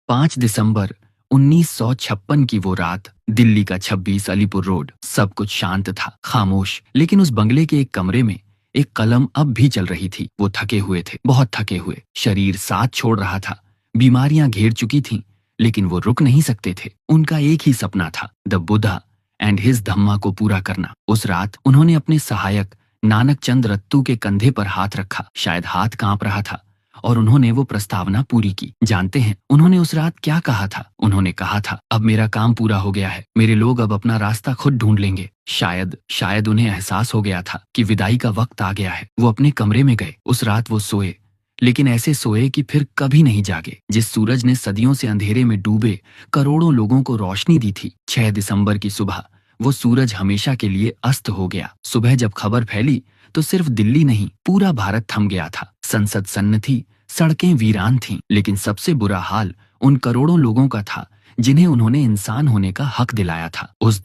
5 दिसंबर 1956 की वो रात, दिल्ली का 26 अलीपुर रोड। सब कुछ शांत था, खामोश। लेकिन उस बंगले के एक कमरे में एक कलम अब भी चल रही थी। वो थके हुए थे, बहुत थके हुए। शरीर साथ छोड़ रहा था, बीमारियां घेर चुकी थीं, लेकिन वो रुक नहीं सकते थे। उनका एक ही सपना था, द बुद्धा एंड हिज धम्मा को पूरा करना। उस रात उन्होंने अपने सहायक नानक चंद रत्तू के कंधे पर हाथ रखा। शायद हाथ कांप रहा था, और उन्होंने वो प्रस्तावना पूरी की। जानते हैं उन्होंने उस रात क्या कहा था? उन्होंने कहा था, अब मेरा काम पूरा हो गया है, मेरे लोग अब अपना रास्ता खुद ढूंढ लेंगे। शायद शायद उन्हें एहसास हो गया था कि विदाई का वक्त आ गया है। वो अपने कमरे में गए। उस रात वो सोए, लेकिन ऐसे सोए कि फिर कभी नहीं जागे। जिस सूरज ने सदियों से अंधेरे में डूबे करोड़ों लोगों को रोशनी दी थी, 6 दिसंबर की सुबह वो सूरज हमेशा के लिए अस्त हो गया। सुबह जब खबर फैली तो सिर्फ दिल्ली नहीं, पूरा भारत थम गया था। संसद सन्न थी, सड़कें वीरान थीं, लेकिन सबसे बुरा हाल उन करोड़ों लोगों का था जिन्हें उन्होंने इंसान होने का हक दिलाया था। उस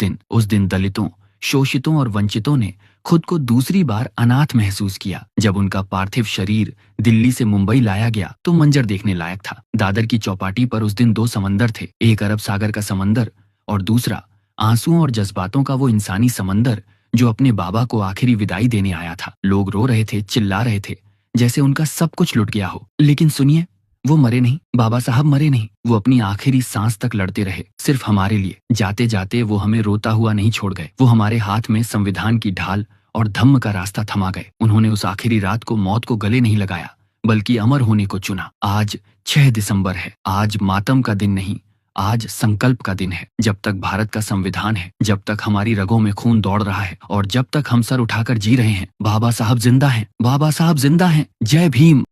दिन दलितों, शोषितों और वंचितों ने खुद को दूसरी बार अनाथ महसूस किया। जब उनका पार्थिव शरीर दिल्ली से मुंबई लाया गया तो मंजर देखने लायक था। दादर की चौपाटी पर उस दिन 2 समंदर थे, एक अरब सागर का समंदर और दूसरा आंसुओं और जज्बातों का वो इंसानी समंदर जो अपने बाबा को आखिरी विदाई देने आया था। लोग रो रहे थे, चिल्ला रहे थे, जैसे उनका सब कुछ लुट गया हो। लेकिन सुनिए, वो मरे नहीं, बाबा साहब मरे नहीं। वो अपनी आखिरी सांस तक लड़ते रहे, सिर्फ हमारे लिए। जाते जाते वो हमें रोता हुआ नहीं छोड़ गए। वो हमारे हाथ में संविधान की ढाल और धम्म का रास्ता थमा गए। उन्होंने उस आखिरी रात को मौत को गले नहीं लगाया, बल्कि अमर होने को चुना। आज 6 दिसंबर है। आज मातम का दिन नहीं, आज संकल्प का दिन है। जब तक भारत का संविधान है, जब तक हमारी रगों में खून दौड़ रहा है और जब तक हम सर उठाकर जी रहे हैं, बाबा साहब जिंदा हैं, बाबा साहब जिंदा हैं। जय भीम।